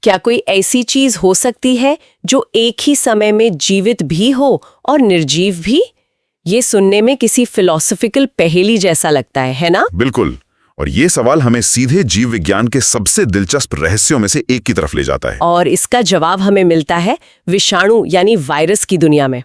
क्या कोई ऐसी चीज हो सकती है जो एक ही समय में जीवित भी हो और निर्जीव भी? ये सुनने में किसी फिलॉसफिकल पहेली जैसा लगता है ना? बिल्कुल। और ये सवाल हमें सीधे जीव विज्ञान के सबसे दिलचस्प रहस्यों में से एक की तरफ ले जाता है। और इसका जवाब हमें मिलता है विषाणु यानी वायरस की दुनिया में।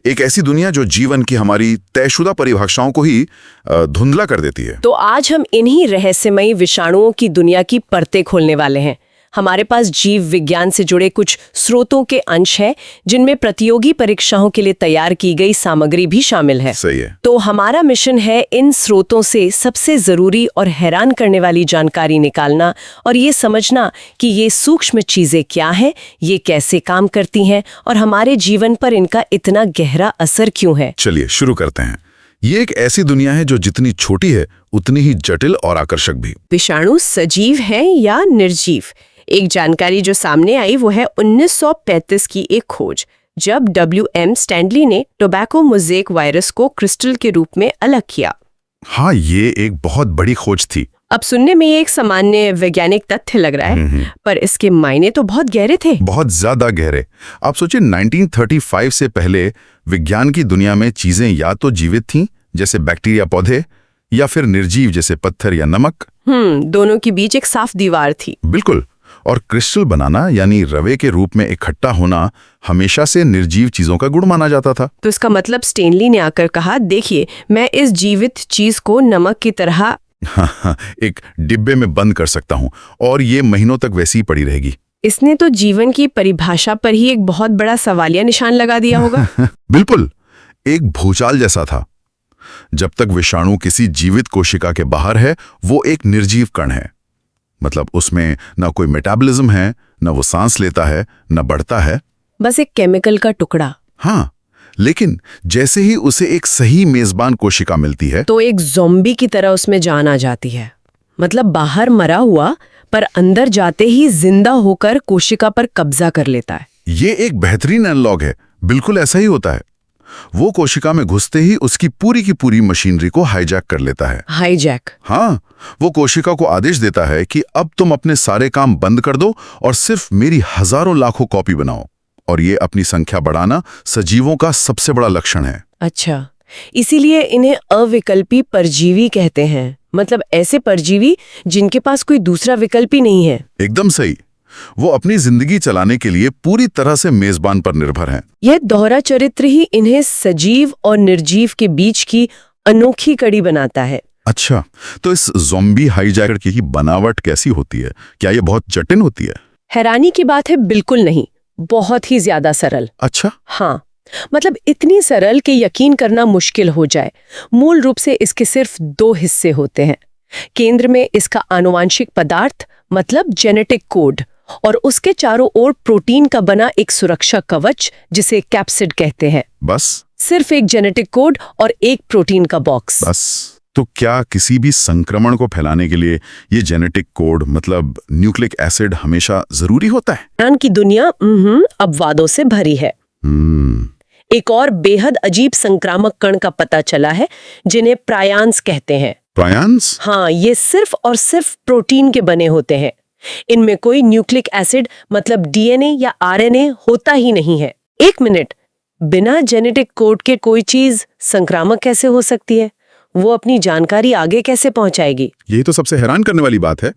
एक ऐसी दुनिया जो जीवन की हमारी तयशुदा परिभाषाओं को ही धुंधला कर देती है। तो आज हम इन्हीं रहस्यमयी विषाणुओं की दुनिया की परतें खोलने वाले हैं। हमारे पास जीव विज्ञान से जुड़े कुछ स्रोतों के अंश हैं, जिनमें प्रतियोगी परीक्षाओं के लिए तैयार की गई सामग्री भी शामिल है। सही है। तो हमारा मिशन है इन स्रोतों से सबसे जरूरी और हैरान करने वाली जानकारी निकालना और ये समझना कि ये सूक्ष्म चीजें क्या हैं, ये कैसे काम करती हैं और हमारे जीवन पर इनका इतना गहरा असर क्यों है। चलिए शुरू करते हैं। ये एक ऐसी दुनिया है जो जितनी छोटी है उतनी ही जटिल और आकर्षक भी। विषाणु सजीव हैं या निर्जीव? एक जानकारी जो सामने आई वो है 1935 की एक खोज, जब W.M. स्टैनली ने टोबैको मोज़ेक वायरस को क्रिस्टल के रूप में अलग किया। हाँ, ये एक बहुत बड़ी खोज थी। अब सुनने में ये एक सामान्य वैज्ञानिक तथ्य लग रहा है, पर इसके मायने तो बहुत गहरे थे। बहुत ज्यादा गहरे। आप सोचिए, 1935 से पहले विज्ञान की दुनिया में चीजें या तो जीवित थीं, जैसे बैक्टीरिया, पौधे, या फिर निर्जीव जैसे पत्थर या नमक। दोनों के बीच एक साफ दीवार थी। बिल्कुल। और क्रिस्टल बनाना यानी रवे के रूप में इकट्ठा होना हमेशा से निर्जीव चीजों का गुण माना जाता था। तो इसका मतलब स्टेनली ने आकर कहा, देखिए मैं इस जीवित चीज को नमक की तरह एक डिब्बे में बंद कर सकता हूँ और ये महीनों तक वैसी ही पड़ी रहेगी। इसने तो जीवन की परिभाषा पर ही एक बहुत बड़ा सवालिया निशान लगा दिया होगा। बिल्कुल, एक भूचाल जैसा था। जब तक विषाणु किसी जीवित कोशिका के बाहर है, वो एक निर्जीव कण है। मतलब उसमें ना कोई मेटाबॉलिज्म है, ना वो सांस लेता है, ना बढ़ता है, बस एक केमिकल का टुकड़ा। हाँ, लेकिन जैसे ही उसे एक सही मेजबान कोशिका मिलती है तो एक ज़ॉम्बी की तरह उसमें जान आ जाती है। मतलब बाहर मरा हुआ, पर अंदर जाते ही जिंदा होकर कोशिका पर कब्जा कर लेता है। ये एक बेहतरीन एनालॉग है। बिल्कुल ऐसा ही होता है। वो कोशिका में घुसते ही उसकी पूरी की पूरी मशीनरी को हाईजैक कर लेता है। हाईजैक? हाँ, वो कोशिका को आदेश देता है कि अब तुम अपने सारे काम बंद कर दो और सिर्फ मेरी हजारों लाखों कॉपी बनाओ। और ये अपनी संख्या बढ़ाना सजीवों का सबसे बड़ा लक्षण है। अच्छा, इसीलिए इन्हें अविकल्पी परजीवी कहते हैं। मतलब ऐसे परजीवी जिनके पास कोई दूसरा विकल्प ही नहीं है। एकदम सही। वो अपनी जिंदगी चलाने के लिए पूरी तरह से मेजबान पर निर्भर हैं। यह दोहरा चरित्र ही इन्हें सजीव और निर्जीव के बीच की अनोखी कड़ी बनाता है। अच्छा, तो इस ज़ॉम्बी हाईजैकर की बनावट कैसी होती है? क्या ये बहुत जटिल होती है? हैरानी की बात है, बिल्कुल नहीं, बहुत ही ज्यादा सरल। अच्छा? हाँ, मतलब इतनी सरल कि यकीन करना मुश्किल हो जाए। मूल रूप से इसके सिर्फ 2 हिस्से होते हैं। केंद्र में इसका आनुवांशिक पदार्थ मतलब जेनेटिक कोड, और उसके चारों ओर प्रोटीन का बना एक सुरक्षा कवच जिसे कैप्सिड कहते हैं। बस? सिर्फ एक जेनेटिक कोड और एक प्रोटीन का बॉक्स। बस? तो क्या किसी भी संक्रमण को फैलाने के लिए ये जेनेटिक कोड मतलब न्यूक्लिक एसिड हमेशा जरूरी होता है? विज्ञान की दुनिया अपवादों से भरी है। एक और बेहद अजीब संक्रामक कण का पता चला है, जिन्हें प्रायांस कहते हैं। प्रायांस? हाँ, ये सिर्फ और सिर्फ प्रोटीन के बने होते हैं। इनमें कोई न्यूक्लिक एसिड मतलब डीएनए या आरएनए होता ही नहीं है। एक मिनट, बिना जेनेटिक कोड के कोई चीज संक्रामक कैसे हो सकती है? वो अपनी जानकारी आगे कैसे पहुंचाएगी? यही तो सबसे हैरान करने वाली बात है।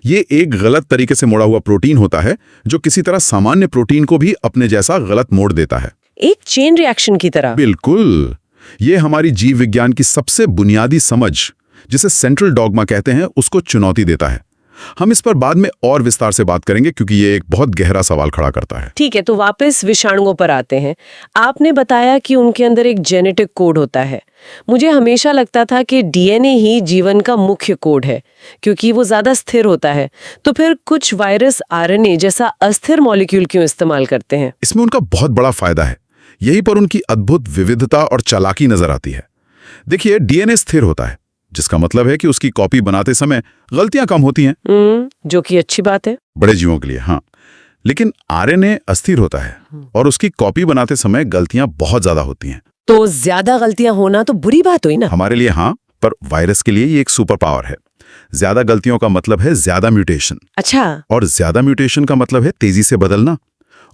ये एक गलत तरीके से मोड़ा हुआ प्रोटीन होता है जो किसी तरह सामान्य प्रोटीन को भी अपने जैसा गलत मोड़ देता है। एक चेन रिएक्शन की तरह। बिल्कुल। ये हमारी जीव विज्ञान की सबसे बुनियादी समझ, जिसे सेंट्रल डॉगमा कहते हैं, उसको चुनौती देता है। हम इस पर बाद में और विस्तार से बात करेंगे क्योंकि ये एक बहुत गहरा सवाल खड़ा करता है। ठीक है, तो वापस विषाणुओं पर आते हैं। आपने बताया कि उनके अंदर एक जेनेटिक कोड होता है। मुझे हमेशा लगता था कि डीएनए ही जीवन का मुख्य कोड है, क्योंकि वो ज्यादा स्थिर होता है। तो फिर कुछ वायरस आरएनए जैसा अस्थिर मॉलिक्यूल क्यों इस्तेमाल करते हैं? इसमें उनका बहुत बड़ा फायदा है। यहीं पर उनकी अद्भुत विविधता और चालाकी नजर आती है। देखिए, डीएनए स्थिर होता है, जिसका मतलब है कि उसकी कॉपी बनाते समय गलतियां कम होती हैं, जो कि अच्छी बात है बड़े जीवों के लिए। हाँ, लेकिन आरएनए अस्थिर होता है और उसकी कॉपी बनाते समय गलतियां बहुत ज्यादा होती हैं। तो ज्यादा गलतियां होना तो बुरी बात हुई ना? हमारे लिए हाँ, पर वायरस के लिए ये एक सुपर पावर है। ज्यादा गलतियों का मतलब है ज्यादा म्यूटेशन, अच्छा, और ज्यादा म्यूटेशन का मतलब है तेजी से बदलना।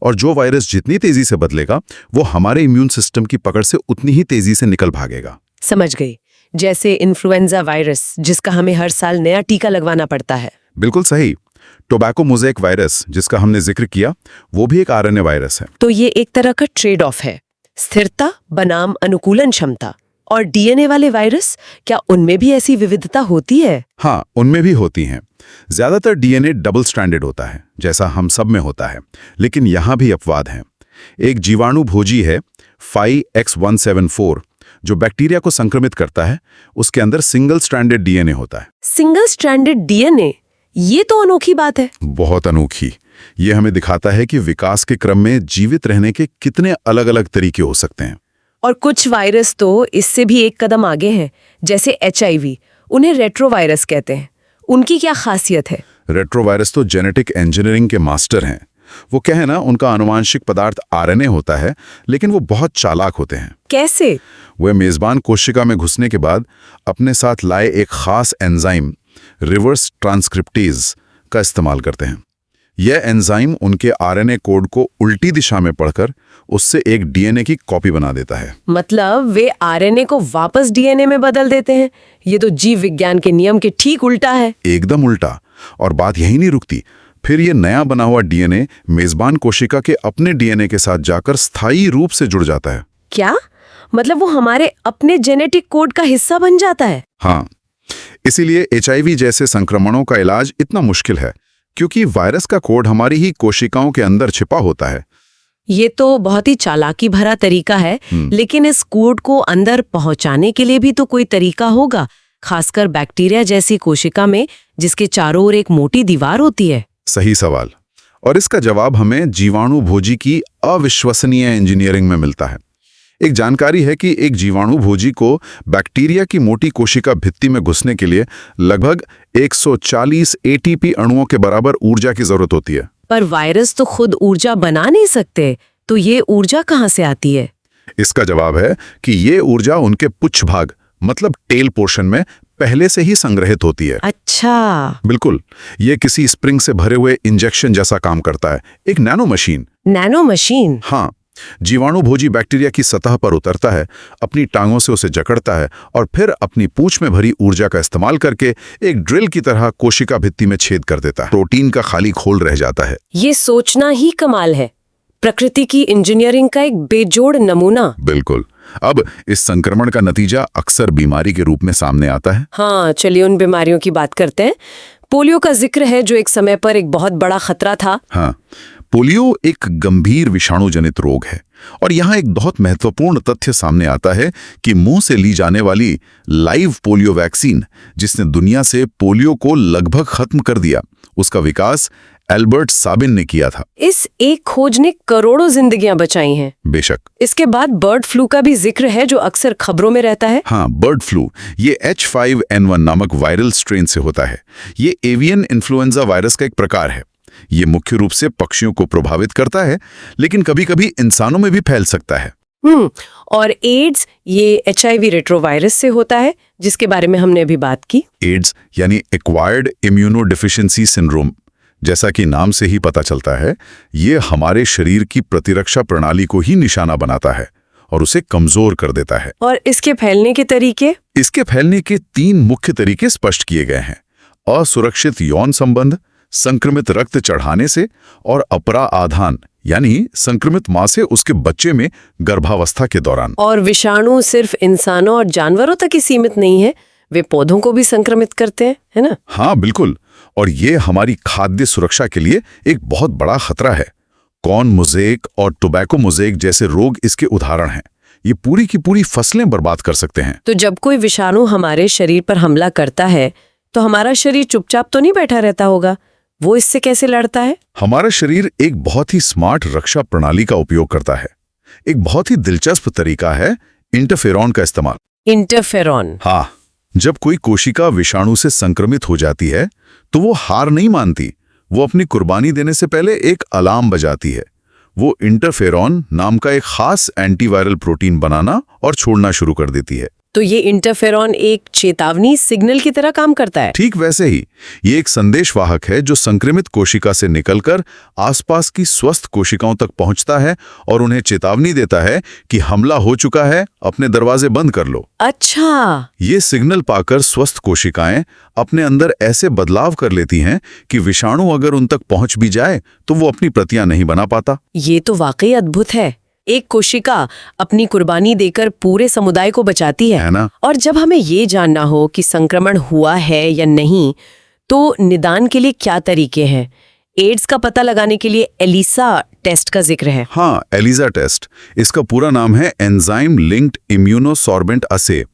और जो वायरस जितनी तेजी से बदलेगा वो हमारे इम्यून सिस्टम की पकड़ से उतनी ही तेजी से निकल भागेगा। समझ गई। जैसे इन्फ्लुएंजा वायरस, जिसका हमें हर साल नया टीका लगवाना पड़ता है। बिल्कुल सही। टोबैको मोज़ेक वायरस जिसका हमने जिक्र किया, वो भी एक आरएनए वायरस है। तो ये एक तरह का ट्रेड ऑफ है, स्थिरता बनाम अनुकूलन क्षमता। और डीएनए वाले वायरस, क्या उनमें भी ऐसी विविधता होती है? हाँ, उनमें भी होती हैं। ज्यादातर डीएनए डबल स्ट्रैंडेड होता है, जैसा हम सब में होता है, लेकिन यहाँ भी अपवाद हैं। एक जीवाणु भोजी है 5X174 जो बैक्टीरिया को संक्रमित करता है, उसके अंदर सिंगल स्ट्रैंडेड डीएनए होता है। सिंगल स्ट्रैंडेड डीएनए, ये तो अनोखी बात है। बहुत अनोखी। ये हमें दिखाता है कि विकास के क्रम में जीवित रहने के कितने अलग-अलग तरीके हो सकते हैं। और कुछ वायरस तो इससे भी एक कदम आगे हैं, जैसे एचआईवी। उन्हें रेट्रोवायरस कहते हैं। उनकी क्या खासियत है? रेट्रोवायरस तो जेनेटिक इंजीनियरिंग के मास्टर हैं। वो कहे ना, उनका आनुवांशिक पदार्थ आरएनए होता है, लेकिन वो बहुत चालाक होते हैं। कैसे? वे मेजबान कोशिका में घुसने के बाद अपने साथ लाए एक खास एंजाइम रिवर्स ट्रांसक्रिप्टेज का इस्तेमाल करते हैं। यह एंजाइम उनके आरएनए कोड को उल्टी दिशा में पढ़कर उससे एक डीएनए की कॉपी बना देता है। मतलब वे आरएनए को वापस डीएनए में बदल देते हैं। ये तो जीव विज्ञान के नियम के ठीक उल्टा है। एकदम उल्टा। और बात यही नहीं रुकती, फिर ये नया बना हुआ डीएनए मेजबान कोशिका के अपने डीएनए के साथ जाकर स्थायी रूप से जुड़ जाता है। क्या मतलब वो हमारे अपने जेनेटिक कोड का हिस्सा बन जाता है? हाँ, इसीलिए एचआईवी जैसे संक्रमणों का इलाज इतना मुश्किल है, क्योंकि वायरस का कोड हमारी ही कोशिकाओं के अंदर छिपा होता है। ये तो बहुत ही चालाकी भरा तरीका है, लेकिन इस कोड को अंदर पहुंचाने के लिए भी तो कोई तरीका होगा, खासकर बैक्टीरिया जैसी कोशिका में जिसके चारों ओर एक मोटी दीवार होती है। सही सवाल। और इसका जवाब हमें जीवाणु भोजी की अविश्वसनीय इंजीनियरिंग में मिलता है। एक जानकारी है कि एक जीवाणु भोजी को बैक्टीरिया की मोटी कोशिका भित्ति में घुसने के लिए लगभग 140 एटीपी अणुओं के बराबर ऊर्जा की जरूरत होती है। पर वायरस तो खुद ऊर्जा बना नहीं सकते, तो ये ऊर्जा कहाँ से आती है? इसका जवाब है कि ये ऊर्जा उनके पुच्छ भाग मतलब टेल पोर्शन में पहले से ही संग्रहित होती है। अच्छा, बिल्कुल। ये किसी स्प्रिंग से भरे हुए इंजेक्शन जैसा काम करता है, एक नैनो मशीन। Nano machine? हाँ, जीवाणु भोजी बैक्टीरिया की सतह पर उतरता है, अपनी टांगों से उसे जकड़ता है और फिर अपनी पूंछ में भरी ऊर्जा का इस्तेमाल करके एक ड्रिल की तरह कोशिका भित्ति में छेद कर देता है। प्रोटीन का खाली खोल रह जाता है। ये सोचना ही कमाल है। प्रकृति की इंजीनियरिंग का एक बेजोड़ नमूना। बिल्कुल। अब इस संक्रमण का नतीजा अक्सर बीमारी के रूप में सामने आता है। हाँ, चलिए उन बीमारियों की बात करते हैं। पोलियो का जिक्र है, जो एक समय पर एक बहुत बड़ा खतरा था। हाँ, पोलियो एक गंभीर विषाणु जनित रोग है और यहाँ एक बहुत महत्वपूर्ण तथ्य सामने आता है कि मुंह से ली जाने वाली लाइव पोलियो वैक्सीन, जिसने दुनिया से पोलियो को लगभग खत्म कर दिया, उसका विकास एल्बर्ट साबिन ने किया था। इस एक खोज ने करोड़ों जिंदगियां बचाई हैं। बेशक। इसके बाद बर्ड फ्लू का भी जिक्र है, जो अक्सर खबरों में रहता है। हाँ, बर्ड फ्लू ये H5N1 नामक वायरल स्ट्रेन से होता है। ये एवियन इन्फ्लुएंजा वायरस का एक प्रकार है। ये मुख्य रूप से पक्षियों को प्रभावित करता है, लेकिन कभी-कभी इंसानों में भी फैल सकता है। और एड्स ये HIV रेट्रोवायरस से होता है, जिसके बारे में हमने अभी बात की। एड्स यानी एक्वायर्ड इम्यूनोडेफिशिएंसी सिंड्रोम, जैसा कि नाम से ही पता चलता है, ये हमारे शरीर की प्रतिरक्षा प्रणाली को ही निशाना बनाता है और उसे कमजोर कर देता है। और इसके फैलने के तरीके? इसके फैलने के 3 मुख्य तरीके स्पष्ट किए गए हैं: असुरक्षित यौन संबंध, संक्रमित रक्त चढ़ाने से, और अपरा आधान यानी संक्रमित मां से उसके बच्चे में गर्भावस्था के दौरान। और विषाणु सिर्फ इंसानों और जानवरों तक ही सीमित नहीं है, वे पौधों को भी संक्रमित करते हैं, है ना? हाँ, बिल्कुल। और ये हमारी खाद्य सुरक्षा के लिए एक बहुत बड़ा खतरा है। कॉर्न मोज़ेक और टोबैको मोज़ेक जैसे रोग इसके उदाहरण हैं। ये पूरी की पूरी फसलें बर्बाद कर सकते हैं। तो जब कोई विषाणु हमारे शरीर पर हमला करता है, तो हमारा शरीर चुपचाप तो नहीं बैठा रहता होगा, वो इससे कैसे लड़ता है? हमारा शरीर एक बहुत ही स्मार्ट रक्षा प्रणाली का उपयोग करता है। एक बहुत ही दिलचस्प तरीका है इंटरफेरॉन का इस्तेमाल। इंटरफेरॉन? हाँ, जब कोई कोशिका विषाणु से संक्रमित हो जाती है तो वो हार नहीं मानती। वो अपनी कुर्बानी देने से पहले एक अलार्म बजाती है। वो इंटरफेरॉन नाम का एक खास एंटीवायरल प्रोटीन बनाना और छोड़ना शुरू कर देती है। तो ये इंटरफेरॉन एक चेतावनी सिग्नल की तरह काम करता है। ठीक वैसे ही ये एक संदेशवाहक है जो संक्रमित कोशिका से निकलकर आसपास की स्वस्थ कोशिकाओं तक पहुंचता है और उन्हें चेतावनी देता है कि हमला हो चुका है, अपने दरवाजे बंद कर लो। अच्छा, ये सिग्नल पाकर स्वस्थ कोशिकाएं अपने अंदर ऐसे बदलाव कर लेती हैं कि विषाणु अगर उन तक पहुंच भी जाए तो वो अपनी प्रतियां नहीं बना पाता। ये तो वाकई अद्भुत है। एक कोशिका अपनी कुर्बानी देकर पूरे समुदाय को बचाती है ना? और जब हमें ये जानना हो कि संक्रमण हुआ है या नहीं, तो निदान के लिए क्या तरीके हैं? एड्स का पता लगाने के लिए एलिसा टेस्ट का जिक्र है। हाँ, एलिसा टेस्ट। इसका पूरा नाम है एंजाइम लिंक्ड इम्यूनोसॉर्बेंट असे।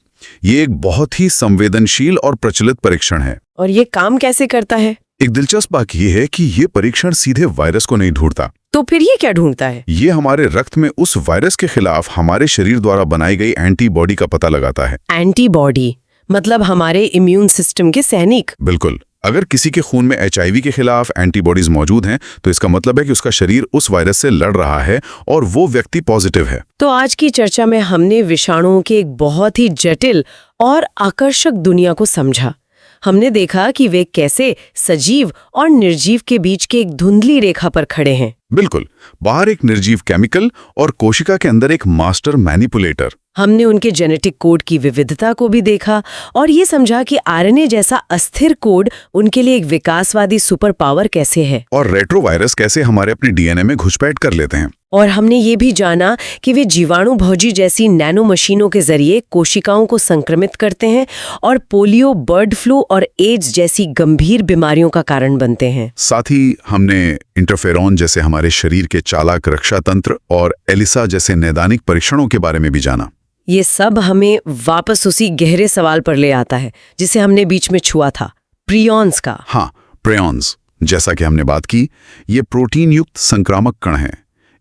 ये एक बहुत ही संवेदनशील और प्रचलित परीक्षण है। और ये काम कैसे करता है? एक दिलचस्प बात यह है कि ये परीक्षण सीधे वायरस को नहीं ढूंढता। तो फिर ये क्या ढूंढता है? ये हमारे रक्त में उस वायरस के खिलाफ हमारे शरीर द्वारा बनाई गई एंटीबॉडी का पता लगाता है। एंटीबॉडी मतलब हमारे इम्यून सिस्टम के सैनिक। बिल्कुल। अगर किसी के खून में HIV के खिलाफ एंटीबॉडीज मौजूद हैं, तो इसका मतलब है कि उसका शरीर उस वायरस से लड़ रहा है और वो व्यक्ति पॉजिटिव है। तो आज की चर्चा में हमने विषाणुओं की एक बहुत ही जटिल और आकर्षक दुनिया को समझा। हमने देखा कि वे कैसे सजीव और निर्जीव के बीच के एक धुंधली रेखा पर खड़े हैं। बिल्कुल, बाहर एक निर्जीव केमिकल और कोशिका के अंदर एक मास्टर मैनिपुलेटर। हमने उनके जेनेटिक कोड की विविधता को भी देखा और ये समझा कि आरएनए जैसा अस्थिर कोड उनके लिए एक विकासवादी सुपर पावर कैसे है, और रेट्रोवायरस कैसे हमारे अपने DNA में घुसपैठ कर लेते हैं। और हमने ये भी जाना कि वे जीवाणु भोजी जैसी नैनो मशीनों के जरिए कोशिकाओं को संक्रमित करते हैं और पोलियो, बर्ड फ्लू और एड्स जैसी गंभीर बीमारियों का कारण बनते हैं। साथ ही हमने इंटरफेरॉन जैसे हमारे शरीर के चालाक रक्षा तंत्र और एलिसा जैसे नैदानिक परीक्षणों के बारे में भी जाना। ये सब हमें वापस उसी गहरे सवाल पर ले आता है जिसे हमने बीच में छुआ था, प्रियॉन्स का। हाँ, प्रियॉन्स। जैसा कि हमने बात की, ये प्रोटीन युक्त संक्रामक कण हैं।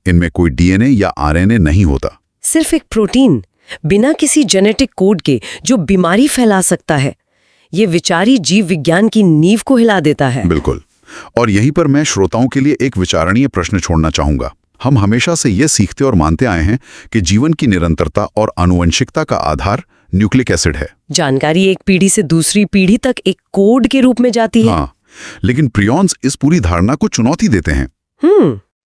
इनमें कोई DNA या RNA नहीं होता। सिर्फ एक प्रोटीन, बिना किसी जेनेटिक कोड के, जो बीमारी फैला सकता है। ये विचारी जीव विज्ञान की नींव को हिला देता है। बिल्कुल। और यहीं पर मैं श्रोताओं के लिए एक विचारणीय प्रश्न छोड़ना चाहूंगा। हम हमेशा से ये सीखते और मानते आए हैं कि जीवन की निरंतरता और आनुवंशिकता का आधार न्यूक्लिक एसिड है। जानकारी एक पीढ़ी से दूसरी पीढ़ी तक एक कोड के रूप में जाती है। हाँ, लेकिन प्रियॉन्स इस पूरी धारणा को चुनौती देते हैं।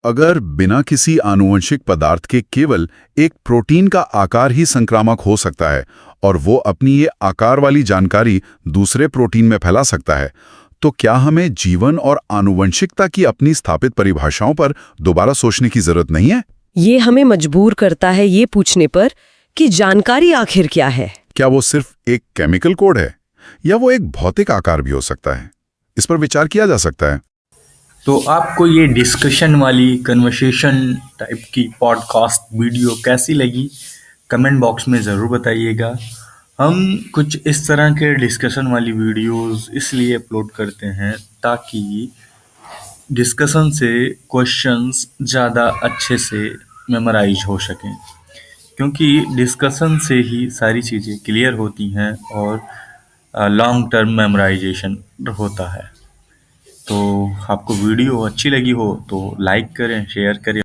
अगर बिना किसी आनुवंशिक पदार्थ के केवल एक प्रोटीन का आकार ही संक्रामक हो सकता है और वो अपनी ये आकार वाली जानकारी दूसरे प्रोटीन में फैला सकता है, तो क्या हमें जीवन और आनुवंशिकता की अपनी स्थापित परिभाषाओं पर दोबारा सोचने की जरूरत नहीं है? ये हमें मजबूर करता है ये पूछने पर कि जानकारी आखिर क्या है। क्या वो सिर्फ एक केमिकल कोड है या वो एक भौतिक आकार भी हो सकता है? इस पर विचार किया जा सकता है। तो आपको ये डिस्कशन वाली कन्वर्सेशन टाइप की पॉडकास्ट वीडियो कैसी लगी, कमेंट बॉक्स में ज़रूर बताइएगा। हम कुछ इस तरह के डिस्कशन वाली वीडियोस इसलिए अपलोड करते हैं ताकि डिस्कशन से क्वेश्चंस ज़्यादा अच्छे से मेमोराइज हो सकें, क्योंकि डिस्कशन से ही सारी चीज़ें क्लियर होती हैं और लॉन्ग टर्म मेमोराइजेशन होता है। तो आपको वीडियो अच्छी लगी हो तो लाइक करें, शेयर करें।